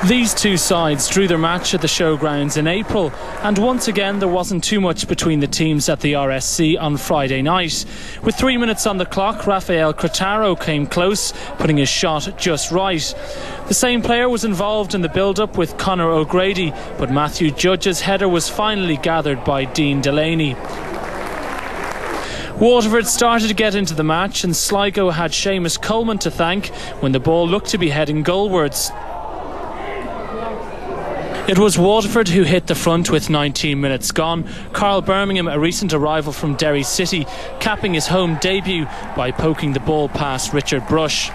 These two sides drew their match at the showgrounds in April, and once again there wasn't too much between the teams at the RSC on Friday night. With 3 minutes on the clock, Rafael Cretaro came close, putting his shot just right. The same player was involved in the build-up with Conor O'Grady, but Matthew Judge's header was finally gathered by Dean Delaney. Waterford started to get into the match, and Sligo had Seamus Coleman to thank when the ball looked to be heading goalwards. It was Waterford who hit the front with 19 minutes gone. Carl Birmingham, a recent arrival from Derry City, capping his home debut by poking the ball past Richard Brush.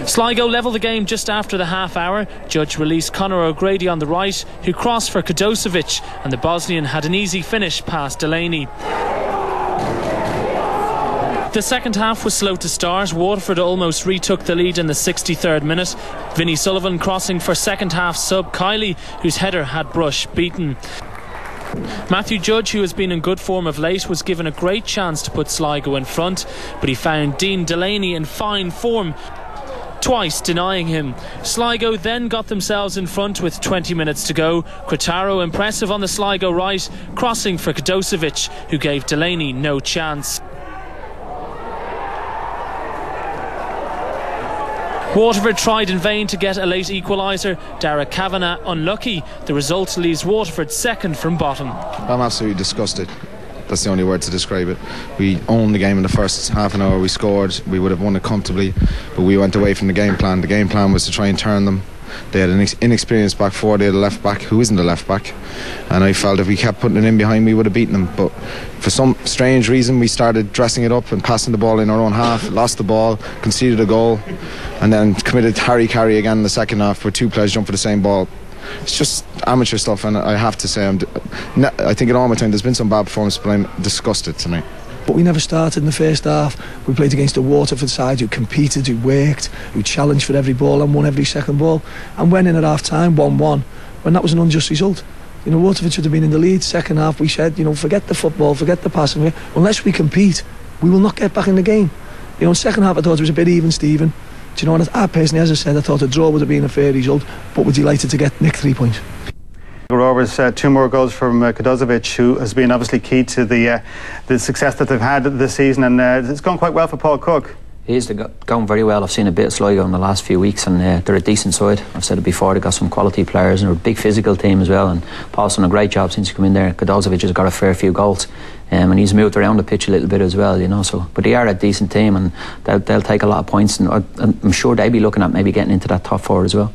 Sligo levelled the game just after the half hour. Judge released Conor O'Grady on the right, who crossed for Kadosevic, and the Bosnian had an easy finish past Delaney. The second half was slow to start. Waterford almost retook the lead in the 63rd minute. Vinnie Sullivan crossing for second half sub Kiley, whose header had Brush beaten. Matthew Judge, who has been in good form of late, was given a great chance to put Sligo in front, but he found Dean Delaney in fine form, twice denying him. Sligo then got themselves in front with 20 minutes to go. Cretaro impressive on the Sligo right, crossing for Kadosevic, who gave Delaney no chance. Waterford tried in vain to get a late equaliser. Dara Kavanagh unlucky. The result leaves Waterford second from bottom. I'm absolutely disgusted. That's the only word to describe it. We owned the game in the first half an hour. We scored. We would have won it comfortably, but we went away from the game plan. The game plan was to try and turn them. They had an inexperienced back four. They had a left back who isn't a left back, and I felt if we kept putting it in behind, we would have beaten them. But for some strange reason, we started dressing it up and passing the ball in our own half, lost the ball, conceded a goal, and then committed Harry Carey again in the second half where two players jumped for the same ball. It's just amateur stuff, and I have to say I think in all my time there's been some bad performances, but I'm disgusted tonight. But we never started in the first half. We played against a Waterford side who competed, who worked, who challenged for every ball and won every second ball, and went in at half time 1-1 when that was an unjust result. You know, Waterford should have been in the lead. Second half we said, you know, forget the football, forget the passing. Unless we compete, we will not get back in the game. You know, in second half I thought it was a bit even, Stephen. Do you know what? I personally, as I said, I thought a draw would have been a fair result, but we're delighted to get nick 3 points. Rovers, 2 more goals from Kadosevic, who has been obviously key to the success that they've had this season, and it's gone quite well for Paul Cook. It is going very well. I've seen a bit of Sligo in the last few weeks, and they're a decent side. I've said it before, they've got some quality players, and they're a big physical team as well, and Paul's done a great job since he come in there. Kadosevic has got a fair few goals, and he's moved around the pitch a little bit as well, you know. So, but they are a decent team, and they'll take a lot of points, and I'm sure they'll be looking at maybe getting into that top 4 as well.